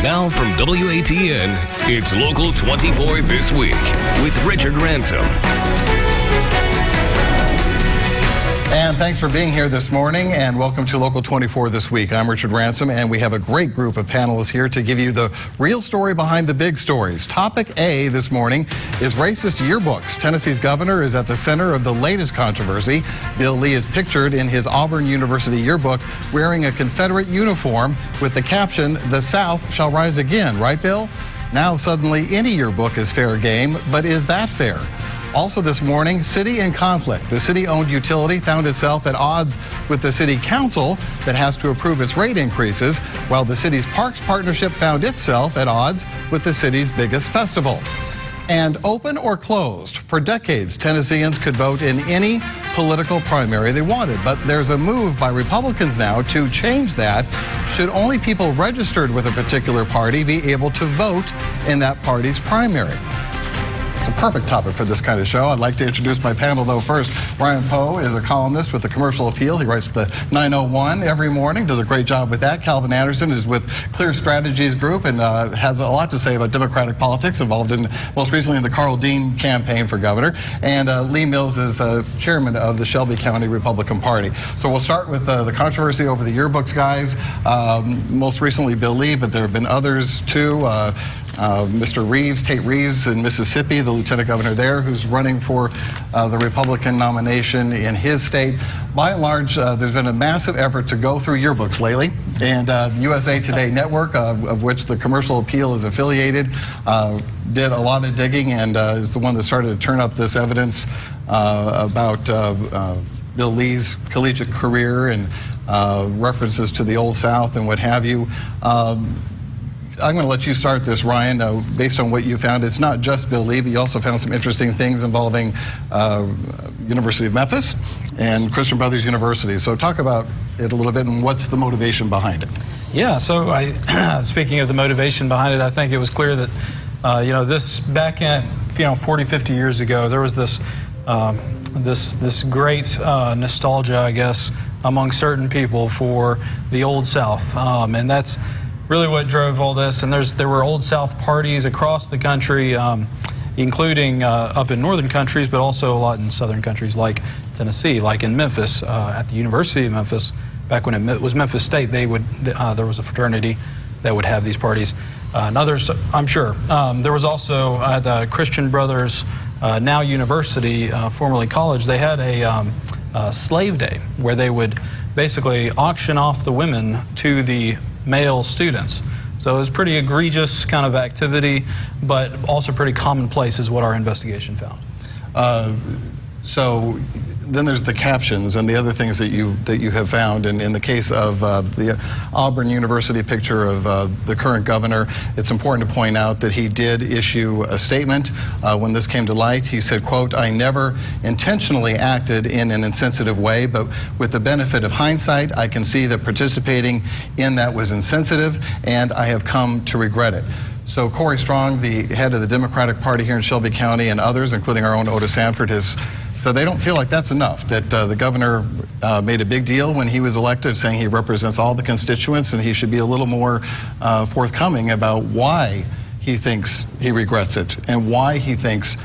Now from WATN, it's Local 24 This Week with Richard Ransom. And thanks for being here this morning, and welcome to Local 24 This Week. I'm Richard Ransom, and we have a great group of panelists here to give you the real story behind the big stories. Topic A this morning is racist yearbooks. Tennessee's governor is at the center of the latest controversy. Bill Lee is pictured in his Auburn University yearbook wearing a Confederate uniform with the caption, "The South shall rise again." Right, Bill? Now suddenly any yearbook is fair game, but is that fair? Also this morning, city in conflict. The city-owned utility found itself at odds with the city council that has to approve its rate increases, while the city's parks partnership found itself at odds with the city's biggest festival. And open or closed, for decades, Tennesseans could vote in any political primary they wanted, but there's a move by Republicans now to change that. Should only people registered with a particular party be able to vote in that party's primary? It's a perfect topic for this kind of show. I'd like to introduce my panel, though, first. Ryan Poe is a columnist with the Commercial Appeal. He writes the 901 every morning, does a great job with that. Calvin Anderson is with Clear Strategies Group and has a lot to say about Democratic politics, involved in, most recently, in the Carl Dean campaign for governor. And Lee Mills is chairman of the Shelby County Republican Party. So we'll start with the controversy over the yearbooks, guys. Most recently, Bill Lee, but there have been others, too. Mr. Reeves, Tate Reeves in Mississippi, the lieutenant governor there, who's running for the Republican nomination in his state. By and large, there's been a massive effort to go through yearbooks lately, and USA Today Network, of which the Commercial Appeal is affiliated, did a lot of digging and is the one that started to turn up this evidence about Bill Lee's collegiate career and references to the Old South and what have you. I'm going to let you start this, Ryan. Based on what you found, it's not just Bill Lee, but you also found some interesting things involving University of Memphis and Christian Brothers University. So talk about it a little bit and what's the motivation behind it. Yeah, so speaking of the motivation behind it, I think it was clear that, this back in, 40, 50 years ago, there was this, this great nostalgia, I guess, among certain people for the Old South. And that's really what drove all this. And there were Old South parties across the country, including up in northern countries, but also a lot in southern countries like Tennessee, like in Memphis, at the University of Memphis. Back when it was Memphis State, there was a fraternity that would have these parties. And others, I'm sure. There was also at the Christian Brothers, now University, formerly college, they had a slave day where they would basically auction off the women to the male students. So it was pretty egregious kind of activity, but also pretty commonplace is what our investigation found. So then there's the captions and the other things that you have found. And in the case of the Auburn University picture of the current governor, it's important to point out that he did issue a statement when this came to light. He said, quote, "I never intentionally acted in an insensitive way, but with the benefit of hindsight, I can see that participating in that was insensitive, and I have come to regret it." So Corey Strong, the head of the Democratic Party here in Shelby County, and others, including our own Otis Sanford, so they don't feel like that's enough, that the governor made a big deal when he was elected, saying he represents all the constituents and he should be a little more forthcoming about why he thinks he regrets it and why he thinks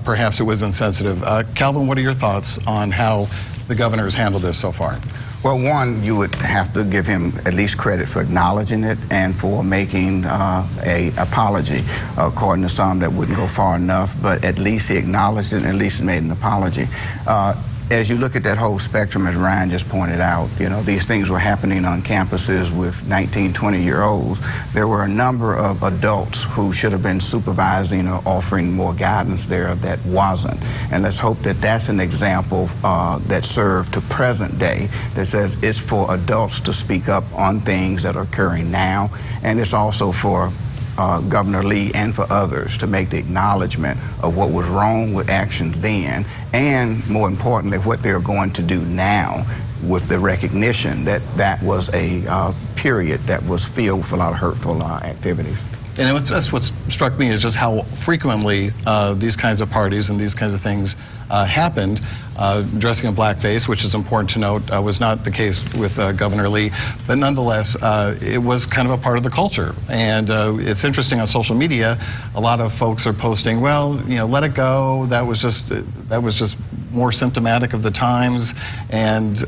perhaps it was insensitive. Calvin, what are your thoughts on how the governor has handled this so far? Well, one, you would have to give him at least credit for acknowledging it and for making a apology. According to some, that wouldn't go far enough, but at least he acknowledged it and at least made an apology. As you look at that whole spectrum, as Ryan just pointed out, these things were happening on campuses with 19, 20-year-olds. There were a number of adults who should have been supervising or offering more guidance there that wasn't. And let's hope that that's an example that served to present day, that says it's for adults to speak up on things that are occurring now, and it's also for Governor Lee and for others to make the acknowledgement of what was wrong with actions then, and more importantly, what they're going to do now with the recognition that that was a period that was filled with a lot of hurtful activities. And that's what struck me is just how frequently these kinds of parties and these kinds of things happened. Dressing in blackface, which is important to note, was not the case with Governor Lee, but nonetheless, it was kind of a part of the culture. And it's interesting on social media, a lot of folks are posting, well, you know, let it go. That was just more symptomatic of the times, and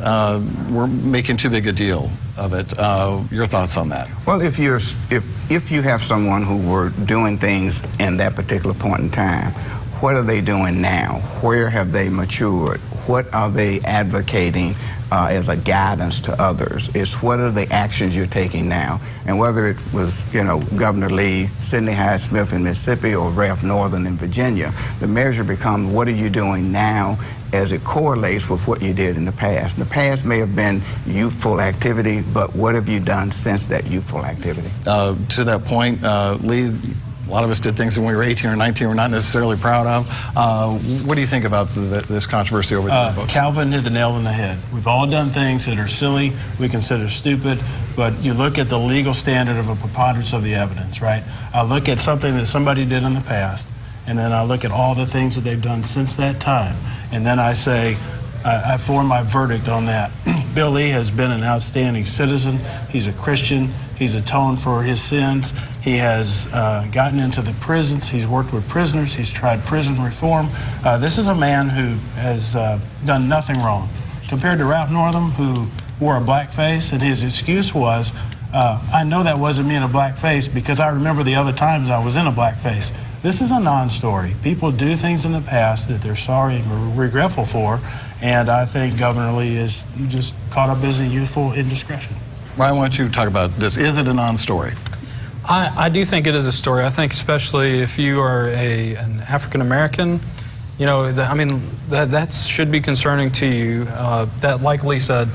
we're making too big a deal of it. Your thoughts on that? Well, if you have someone who were doing things in that particular point in time, what are they doing now? Where have they matured? What are they advocating as a guidance to others? It's what are the actions you're taking now? And whether it was, you know, Governor Lee, Sidney Hyde-Smith in Mississippi, or Ralph Northern in Virginia, the measure becomes what are you doing now as it correlates with what you did in the past. The past may have been youthful activity, but what have you done since that youthful activity? To that point, Lee, a lot of us did things when we were 18 or 19 we're not necessarily proud of. What do you think about this controversy over the books? Calvin hit the nail on the head. We've all done things that are silly, we consider stupid, but you look at the legal standard of a preponderance of the evidence, right? I look at something that somebody did in the past, and then I look at all the things that they've done since that time, and then I say, I form my verdict on that. Bill Lee has been an outstanding citizen. He's a Christian. He's atoned for his sins. He has gotten into the prisons. He's worked with prisoners. He's tried prison reform. This is a man who has done nothing wrong. Compared to Ralph Northern, who wore a black face, and his excuse was, I know that wasn't me in a black face because I remember the other times I was in a black face. This is a non-story. People do things in the past that they're sorry and regretful for, and I think Governor Lee is just caught up as a youthful indiscretion. Ryan, why don't you talk about this? Is it a non-story? I do think it is a story. I think especially if you are an African-American, you know, that should be concerning to you. That, like Lee said,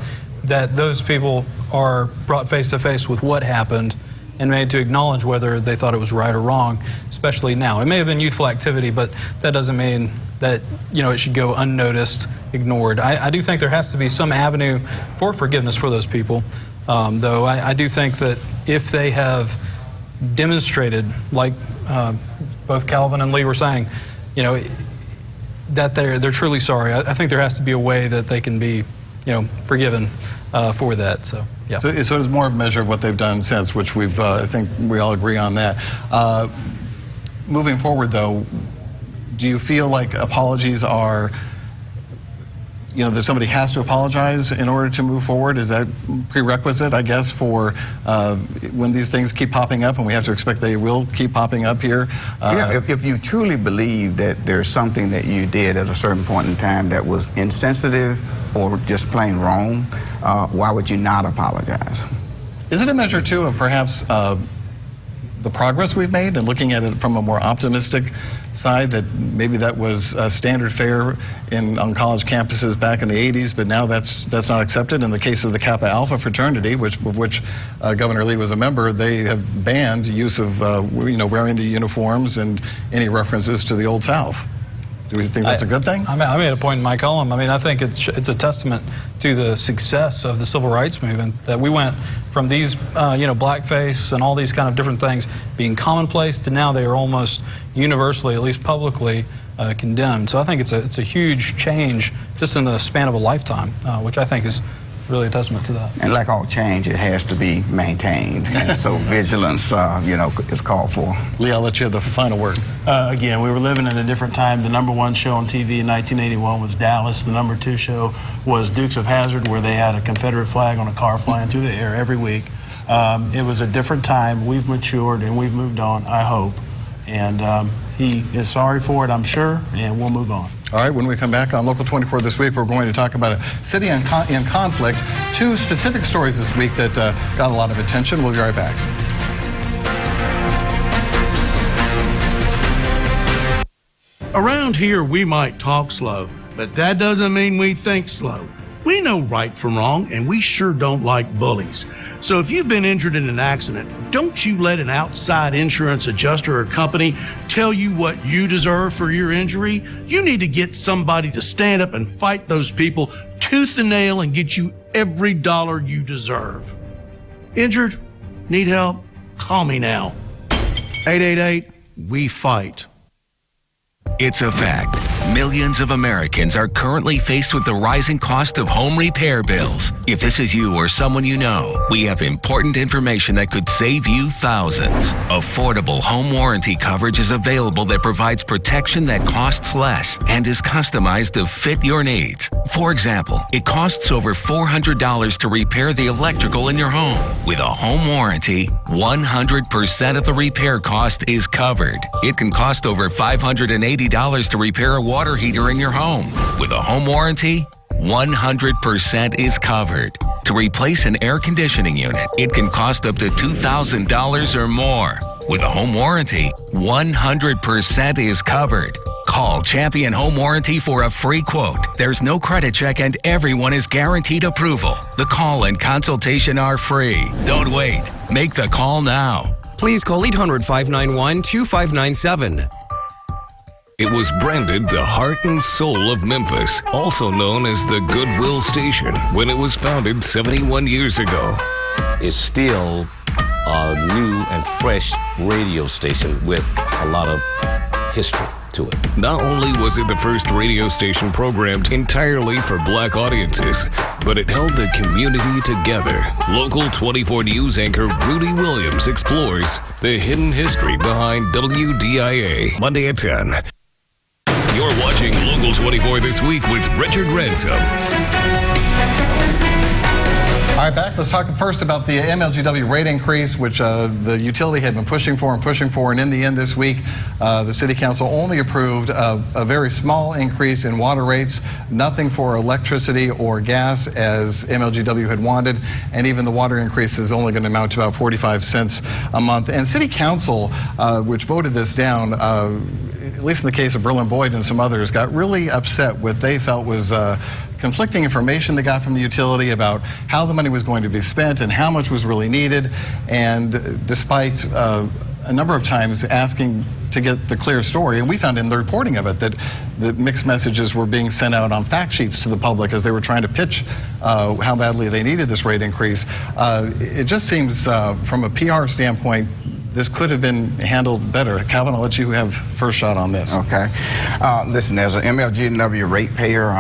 that those people are brought face to face with what happened and made to acknowledge whether they thought it was right or wrong, especially now. It may have been youthful activity, but that doesn't mean that, you know, it should go unnoticed, ignored. I do think there has to be some avenue for forgiveness for those people, though I do think that if they have demonstrated, like both Calvin and Lee were saying, you know, that they're truly sorry, I think there has to be a way that they can be, you know, forgiven for that. So, yeah. So it's more of a measure of what they've done since, which we've, I think we all agree on that. Moving forward, though, do you feel like apologies are, you know, that somebody has to apologize in order to move forward? Is that prerequisite, I guess, for when these things keep popping up, and we have to expect they will keep popping up here? Yeah, if you truly believe that there's something that you did at a certain point in time that was insensitive or just plain wrong, why would you not apologize? Is it a measure, too, of perhaps the progress we've made and looking at it from a more optimistic side, that maybe that was standard fare on college campuses back in the 80s, but now that's not accepted? In the case of the Kappa Alpha fraternity, of which Governor Lee was a member, they have banned use of you know, wearing the uniforms and any references to the Old South. Do we think that's a good thing? I made a point in my column. I mean, I think it's a testament to the success of the civil rights movement that we went from these, you know, blackface and all these kind of different things being commonplace to now they are almost universally, at least publicly, condemned. So I think it's a huge change just in the span of a lifetime, which I think is really a testament to that. And like all change, it has to be maintained. And so vigilance, you know, is called for. Lee, I'll let you have the final word. Again, we were living in a different time. The #1 show on TV in 1981 was Dallas. The #2 show was Dukes of Hazzard, where they had a Confederate flag on a car flying through the air every week. It was a different time. We've matured and we've moved on, I hope. And he is sorry for it, I'm sure, and we'll move on. All right, when we come back on Local 24 this week, we're going to talk about a city in conflict. 2 specific stories this week that got a lot of attention. We'll be right back. Around here, we might talk slow, but that doesn't mean we think slow. We know right from wrong, and we sure don't like bullies. So if you've been injured in an accident, don't you let an outside insurance adjuster or company tell you what you deserve for your injury. You need to get somebody to stand up and fight those people tooth and nail and get you every dollar you deserve. Injured? Need help? Call me now. 888-WE-FIGHT. It's a fact. Millions of Americans are currently faced with the rising cost of home repair bills. If this is you or someone you know, we have important information that could save you thousands. Affordable home warranty coverage is available that provides protection that costs less and is customized to fit your needs. For example, it costs over $400 to repair the electrical in your home. With a home warranty, 100% of the repair cost is covered. It can cost over $580 to repair a water heater in your home. With a home warranty, 100% is covered. To replace an air conditioning unit, it can cost up to $2,000 or more. With a home warranty, 100% is covered. Call Champion Home Warranty for a free quote. There's no credit check and everyone is guaranteed approval. The call and consultation are free. Don't wait. Make the call now. Please call 800-591-2597. It was branded the heart and soul of Memphis, also known as the Goodwill Station, when it was founded 71 years ago. It's still a new and fresh radio station with a lot of history to it. Not only was it the first radio station programmed entirely for black audiences, but it held the community together. Local 24 News anchor Rudy Williams explores the hidden history behind WDIA, Monday at 10. You're watching Local 24 This Week with Richard Ransom. All right, back. Let's talk first about the MLGW rate increase, which the utility had been pushing for. And in the end this week, the City Council only approved a very small increase in water rates, nothing for electricity or gas as MLGW had wanted, and even the water increase is only going to amount to about 45 cents a month. And City Council, which voted this down, at least in the case of Berlin Boyd and some others, got really upset with what they felt was conflicting information they got from the utility about how the money was going to be spent and how much was really needed. And despite a number of times asking to get the clear story, and we found in the reporting of it that the mixed messages were being sent out on fact sheets to the public as they were trying to pitch how badly they needed this rate increase. It just seems from a PR standpoint, this could have been handled better. Calvin, I'll let you have first shot on this. Okay. Listen, as an MLGW ratepayer,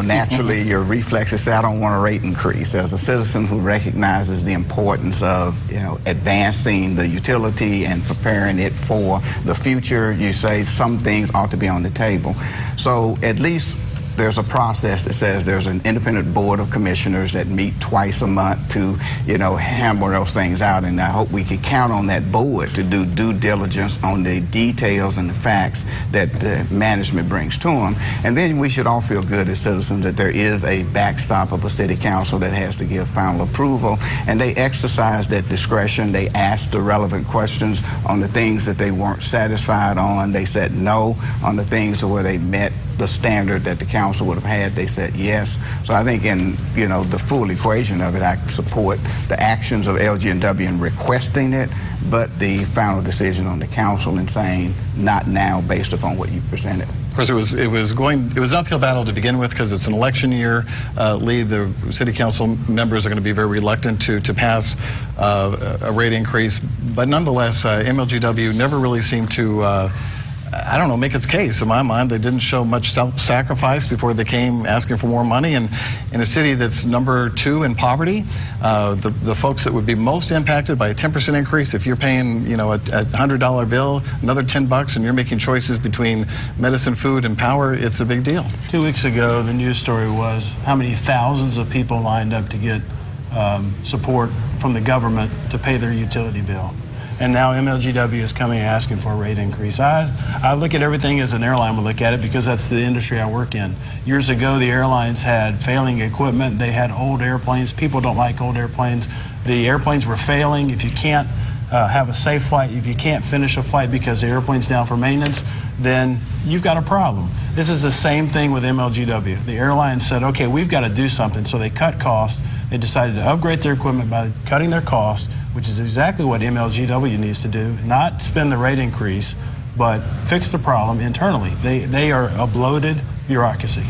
naturally your reflexes say, I don't want a rate increase. As a citizen who recognizes the importance of, advancing the utility and preparing it for the future, you say some things ought to be on the table. So at least there's a process that says there's an independent board of commissioners that meet twice a month to, hammer those things out. And I hope we can count on that board to do due diligence on the details and the facts that the management brings to them. And then we should all feel good as citizens that there is a backstop of a city council that has to give final approval. And they exercise that discretion. They asked the relevant questions on the things that they weren't satisfied on. They said no on the things where they met the standard that the council would have had. They said yes. So I think in the full equation of it, I support the actions of LG&W in requesting it, but the final decision on the council in saying not now based upon what you presented. Of course, it was an uphill battle to begin with because it's an election year lead. The city council members are going to be very reluctant to pass a rate increase, but nonetheless, MLGW never really seemed to make its case. In my mind, they didn't show much self-sacrifice before they came asking for more money. And in a city that's number 2 in poverty, the folks that would be most impacted by a 10% increase, if you're paying, a $100 bill, another $10, and you're making choices between medicine, food, and power, it's a big deal. 2 weeks ago, the news story was how many thousands of people lined up to get support from the government to pay their utility bill. And now MLGW is coming and asking for a rate increase. I look at everything as an airline would look at it because that's the industry I work in. Years ago, the airlines had failing equipment. They had old airplanes. People don't like old airplanes. The airplanes were failing. If you can't have a safe flight, if you can't finish a flight because the airplane's down for maintenance, then you've got a problem. This is the same thing with MLGW. The airlines said, okay, we've got to do something. So they cut costs. They decided to upgrade their equipment by cutting their costs, which is exactly what MLGW needs to do, not spend the rate increase, but fix the problem internally. They are a bloated bureaucracy.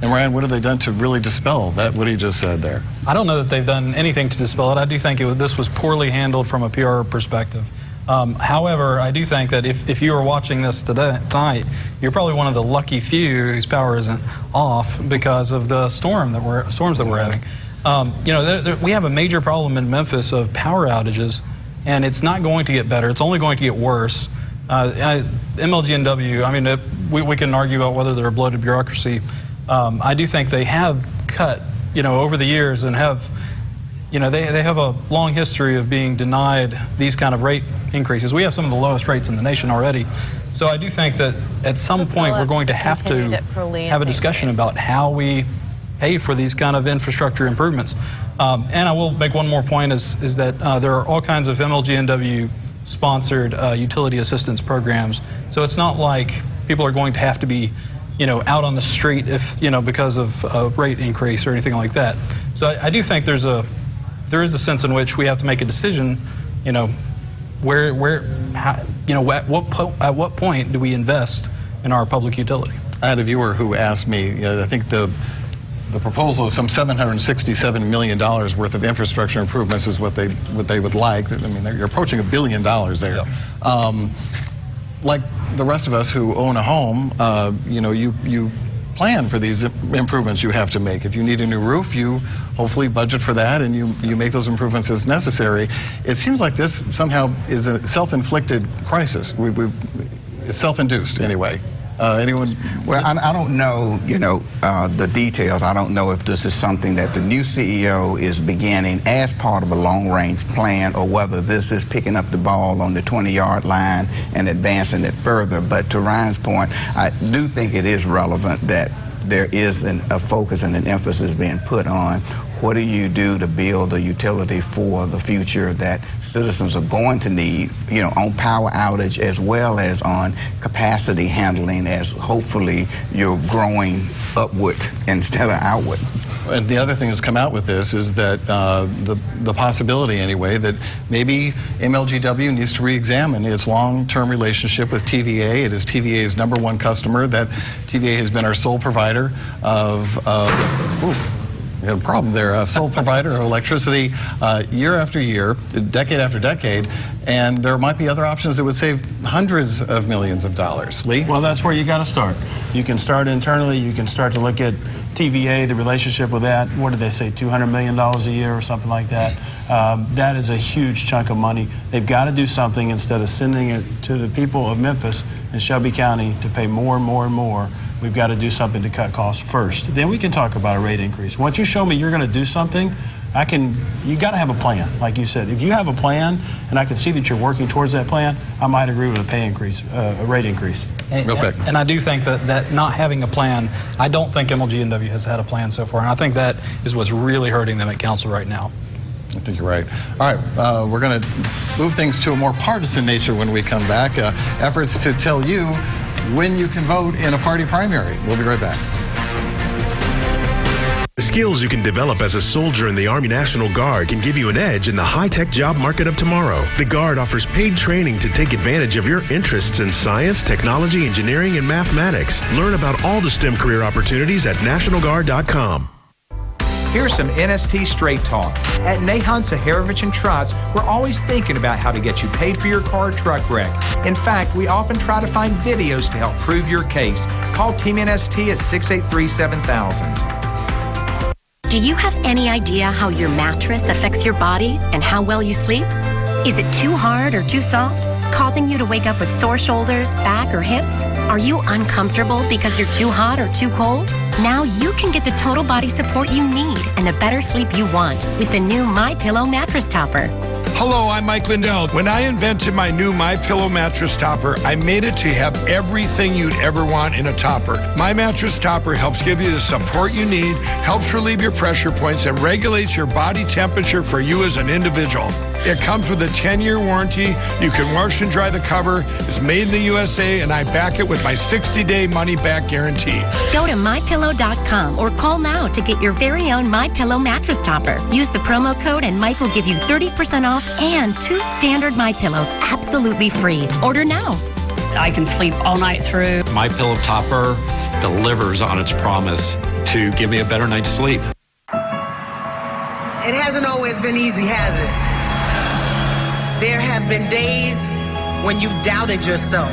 And Ryan, what have they done to really dispel that, what he just said there? I don't know that they've done anything to dispel it. I do think this was poorly handled from a PR perspective. However, I do think that if you are watching this tonight, you're probably one of the lucky few whose power isn't off because of the storms that we're having. We have a major problem in Memphis of power outages, and it's not going to get better. It's only going to get worse. MLG&W, I mean, we can argue about whether they're a bloated bureaucracy. I do think they have cut, over the years and have, they have a long history of being denied these kind of rate increases. We have some of the lowest rates in the nation already. So I do think that at some point we're going to have to have a discussion about how we pay for these kind of infrastructure improvements. And I will make one more point is that there are all kinds of MLG&W sponsored utility assistance programs. So it's not like people are going to have to be, out on the street if, because of a rate increase or anything like that. So I do think there is a sense in which we have to make a decision, at what point do we invest in our public utility? I had a viewer who asked me, I think the proposal is some $767 million worth of infrastructure improvements is what they would like. I mean, you're approaching $1 billion there. Yeah. Like the rest of us who own a home, you plan for these improvements you have to make. If you need a new roof, you hopefully budget for that and you make those improvements as necessary. It seems like this somehow is a self-inflicted crisis. It's self-induced anyway. Anyone? Well, I don't know, the details. I don't know if this is something that the new CEO is beginning as part of a long-range plan or whether this is picking up the ball on the 20-yard line and advancing it further. But to Ryan's point, I do think it is relevant that there is a focus and an emphasis being put on what do you do to build a utility for the future that citizens are going to need, on power outage as well as on capacity handling as hopefully you're growing upward instead of outward. And the other thing that's come out with this is that the possibility, anyway, that maybe MLG&W needs to re-examine its long-term relationship with TVA. It is TVA's #1 customer. That TVA has been our sole provider of. We have a problem there. Sole provider of electricity year after year, decade after decade, and there might be other options that would save hundreds of millions of dollars. Lee? Well, that's where you got to start. You can start internally. You can start to look at TVA, the relationship with that. What did they say, $200 million a year or something like that? That is a huge chunk of money. They've got to do something instead of sending it to the people of Memphis and Shelby County to pay more and more and more. We've got to do something to cut costs first. Then we can talk about a rate increase. Once you show me you're going to do something, you got to have a plan, like you said. If you have a plan and I can see that you're working towards that plan, I might agree with a rate increase. And I do think that not having a plan, I don't think MLG&W has had a plan so far, and I think that is what's really hurting them at council right now. I think you're right. All right, we're going to move things to a more partisan nature when we come back. Efforts to tell you when you can vote in a party primary. We'll be right back. The skills you can develop as a soldier in the Army National Guard can give you an edge in the high-tech job market of tomorrow. The Guard offers paid training to take advantage of your interests in science, technology, engineering, and mathematics. Learn about all the STEM career opportunities at nationalguard.com. Here's some NST Straight Talk. At Nahon, Saharovich & Trotz, we're always thinking about how to get you paid for your car or truck wreck. In fact, we often try to find videos to help prove your case. Call Team NST at 683-7000. Do you have any idea how your mattress affects your body and how well you sleep? Is it too hard or too soft, causing you to wake up with sore shoulders, back, or hips? Are you uncomfortable because you're too hot or too cold? Now you can get the total body support you need and the better sleep you want with the new MyPillow mattress topper. Hello, I'm Mike Lindell. When I invented my new MyPillow mattress topper, I made it to have everything you'd ever want in a topper. My mattress topper helps give you the support you need, helps relieve your pressure points, and regulates your body temperature for you as an individual. It comes with a 10-year warranty. You can wash and dry the cover. It's made in the USA, and I back it with my 60-day money-back guarantee. Go to MyPillow.com or call now to get your very own MyPillow mattress topper. Use the promo code and Mike will give you 30% off and 2 standard MyPillows absolutely free. Order now. I can sleep all night through. MyPillow topper delivers on its promise to give me a better night's sleep. It hasn't always been easy, has it? There have been days when you doubted yourself,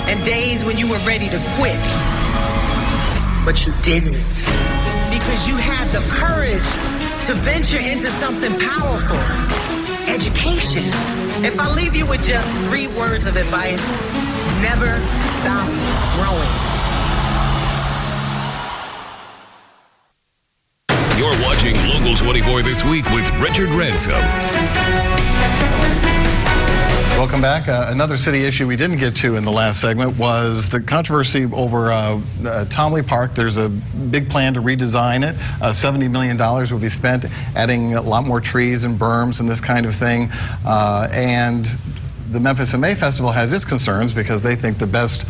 and days when you were ready to quit, but you didn't, because you had the courage to venture into something powerful, education. If I leave you with just 3 words of advice, never stop growing. You're watching Local 24 This Week with Richard Ransom. Welcome back. Another city issue we didn't get to in the last segment was the controversy over Tomley Park. There's a big plan to redesign it. $70 million will be spent adding a lot more trees and berms and this kind of thing. And the Memphis in May Festival has its concerns because they think the best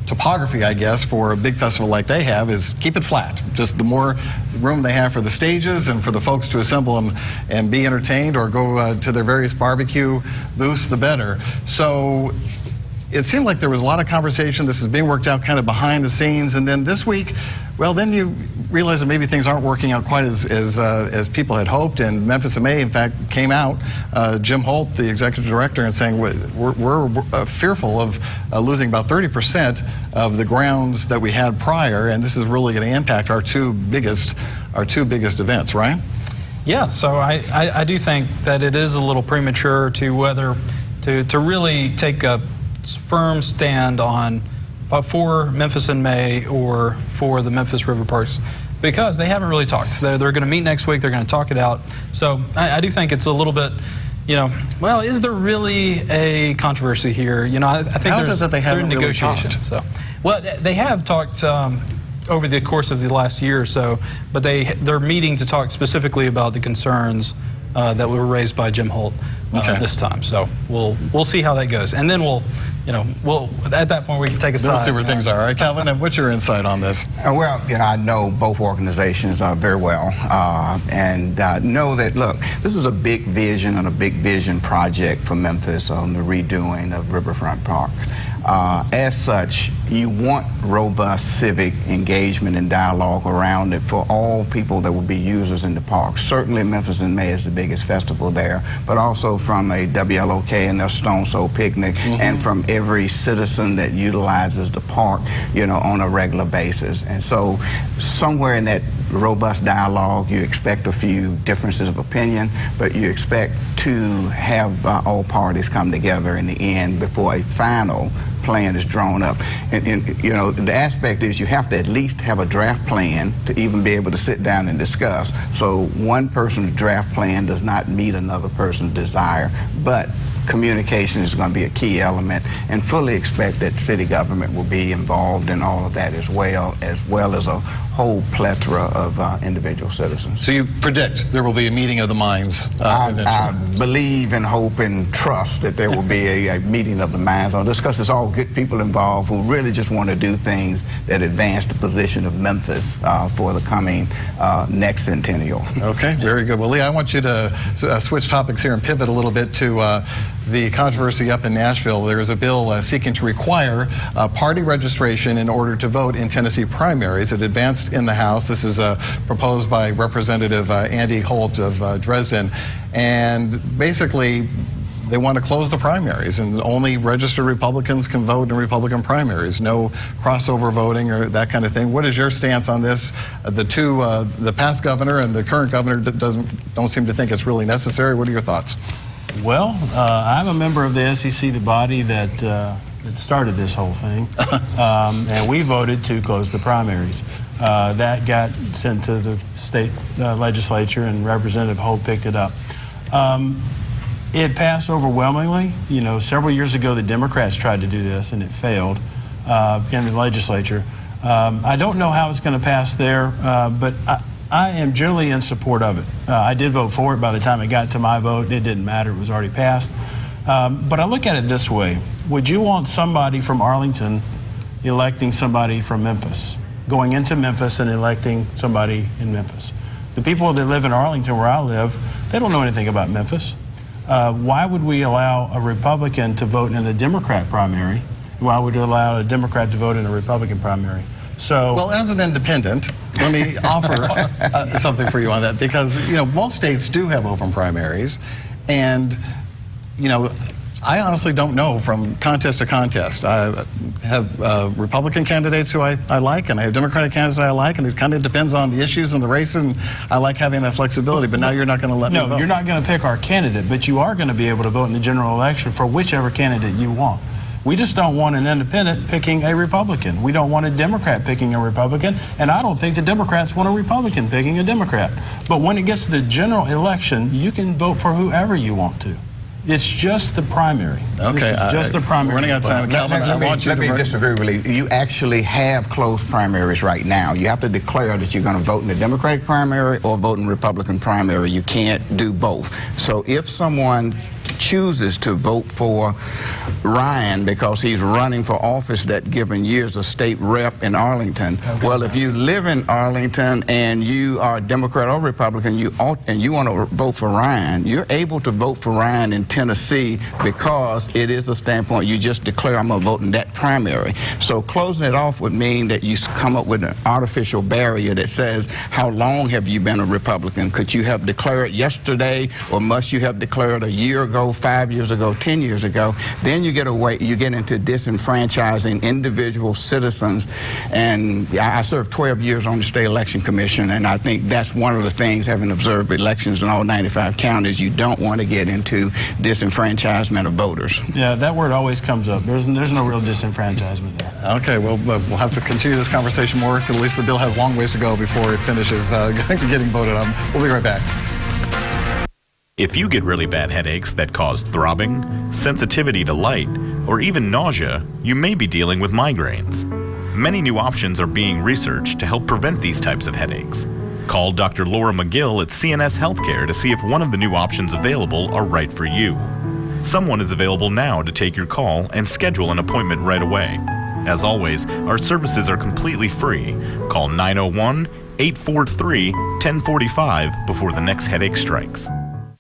topography, I guess, for a big festival like they have is keep it flat. Just the more room they have for the stages and for the folks to assemble and be entertained or go to their various barbecue booths, the better. So it seemed like there was a lot of conversation. This is being worked out kind of behind the scenes. And then this week, well, then you realize that maybe things aren't working out quite as people had hoped. And Memphis in May, in fact, came out, Jim Holt, the executive director, and saying we're fearful of losing about 30% of the grounds that we had prior, and this is really going to impact our two biggest events, right? Yeah, so I do think that it is a little premature to really take a firm stand on for Memphis in May or for the Memphis River Parks, because they haven't really talked. They're going to meet next week. They're going to talk it out. So I do think it's a little bit, well, is there really a controversy here? I think how is it that they haven't really talked? So, well, they have talked over the course of the last year or so, but they're meeting to talk specifically about the concerns that were raised by Jim Holt this time. So we'll see how that goes, and then we'll at that point we can take a side. We'll see where things are. All right, Calvin, what's your insight on this? Well, I know both organizations very well, and know that, look, this is a big vision and a big vision project for Memphis on the redoing of Riverfront Park. As such, you want robust civic engagement and dialogue around it for all people that will be users in the park. Certainly Memphis in May is the biggest festival there, but also from a WLOK and their Stone Soul Picnic, and from every citizen that utilizes the park, on a regular basis. And so somewhere in that robust dialogue, you expect a few differences of opinion, but you expect to have all parties come together in the end before a final plan is drawn up. And the aspect is you have to at least have a draft plan to even be able to sit down and discuss. So one person's draft plan does not meet another person's desire, but communication is going to be a key element, and fully expect that city government will be involved in all of that as well as a whole plethora of individual citizens. So you predict there will be a meeting of the minds eventually? I believe and hope and trust that there will be a meeting of the minds on this, because it's all good people involved who really just want to do things that advance the position of Memphis for the coming next centennial. Okay, very good. Well, Lee, I want you to switch topics here and pivot a little bit to the controversy up in Nashville. There is a bill seeking to require party registration in order to vote in Tennessee primaries. It advanced in the House. This is proposed by Representative Andy Holt of Dresden. And basically, they want to close the primaries, and only registered Republicans can vote in Republican primaries. No crossover voting or that kind of thing. What is your stance on this? The past governor and the current governor don't seem to think it's really necessary. What are your thoughts? Well, I'm a member of the SEC, the body that started this whole thing, and we voted to close the primaries. That got sent to the state legislature, and Representative Holt picked it up. It passed overwhelmingly. Several years ago, the Democrats tried to do this, and it failed in the legislature. I don't know how it's going to pass there, but I am generally in support of it. I did vote for it. By the time it got to my vote, it didn't matter. It was already passed. But I look at it this way. Would you want somebody from Arlington electing somebody from Memphis, going into Memphis and electing somebody in Memphis? The people that live in Arlington, where I live, they don't know anything about Memphis. Why would we allow a Republican to vote in a Democrat primary? Why would we allow a Democrat to vote in a Republican primary? So, well, as an independent, let me offer something for you on that, because most states do have open primaries, and you know, I honestly don't know from contest to contest. I have Republican candidates who I like, and I have Democratic candidates I like, and it kind of depends on the issues and the races, and I like having that flexibility, but now you're not going to let me vote. No, you're not going to pick our candidate, but you are going to be able to vote in the general election for whichever candidate you want. We just don't want an independent picking a Republican. We don't want a Democrat picking a Republican, and I don't think the Democrats want a Republican picking a Democrat. But when it gets to the general election, you can vote for whoever you want to. It's just the primary. Okay, this is just the primary. We're running out of time. Calvin, let me disagree with you. You actually have closed primaries right now. You have to declare that you're going to vote in the Democratic primary or vote in the Republican primary. You can't do both. So if someone chooses to vote for Ryan because he's running for office that given year as a state rep in Arlington, well, if you live in Arlington and you are a Democrat or Republican, and you want to vote for Ryan, you're able to vote for Ryan in Tennessee because it is a standpoint. You just declare, I'm going to vote in that primary. So closing it off would mean that you come up with an artificial barrier that says, how long have you been a Republican? Could you have declared yesterday, or must you have declared a year ago, 5 years ago, 10 years ago? Then you get into disenfranchising individual citizens. And I served 12 years on the state election commission, and I think that's one of the things, having observed elections in all 95 counties, you don't want to get into disenfranchisement of voters. Yeah, that word always comes up. There's no real disenfranchisement there. Okay, well, we'll have to continue this conversation more. At least the bill has long ways to go before it finishes getting voted on. We'll be right back. If you get really bad headaches that cause throbbing, sensitivity to light, or even nausea, you may be dealing with migraines. Many new options are being researched to help prevent these types of headaches. Call Dr. Laura McGill at CNS Healthcare to see if one of the new options available are right for you. Someone is available now to take your call and schedule an appointment right away. As always, our services are completely free. Call 901-843-1045 before the next headache strikes.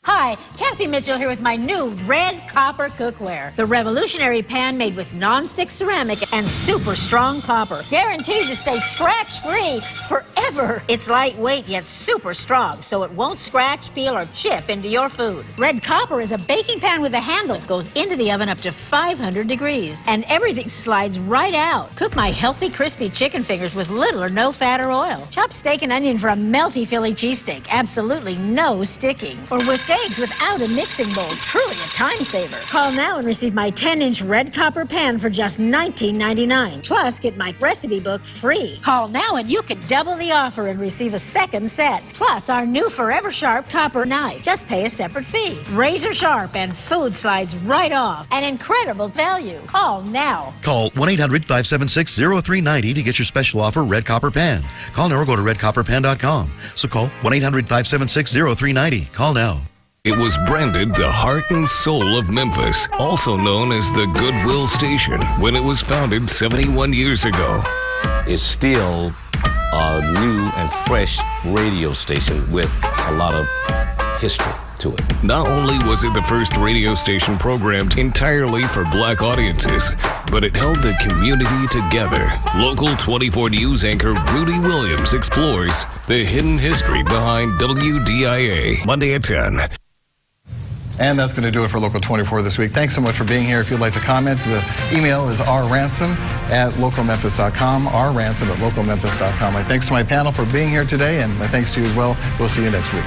Hi, Kathy Mitchell here with my new red copper cookware. The revolutionary pan made with non-stick ceramic and super strong copper. Guaranteed to stay scratch-free forever. It's lightweight yet super strong, so it won't scratch, peel, or chip into your food. Red copper is a baking pan with a handle that goes into the oven up to 500 degrees. And everything slides right out. Cook my healthy, crispy chicken fingers with little or no fat or oil. Chop steak and onion for a melty Philly cheesesteak. Absolutely no sticking. Or whisk eggs without a mixing bowl. Truly a time saver. Call now and receive my 10-inch red copper pan for just $19.99. Plus, get my recipe book free. Call now and you can double the offer and receive a second set. Plus, our new Forever Sharp copper knife. Just pay a separate fee. Razor sharp and food slides right off. An incredible value. Call now. Call 1-800-576-0390 to get your special offer, Red Copper Pan. Call now or go to redcopperpan.com. So call 1-800-576-0390. Call now. It was branded the heart and soul of Memphis, also known as the Goodwill Station, when it was founded 71 years ago. It's still a new and fresh radio station with a lot of history to it. Not only was it the first radio station programmed entirely for black audiences, but it held the community together. Local 24 News anchor Rudy Williams explores the hidden history behind WDIA, Monday at 10. And that's going to do it for Local 24 this week. Thanks so much for being here. If you'd like to comment, the email is rransom@localmemphis.com, rransom@localmemphis.com. My thanks to my panel for being here today, and my thanks to you as well. We'll see you next week.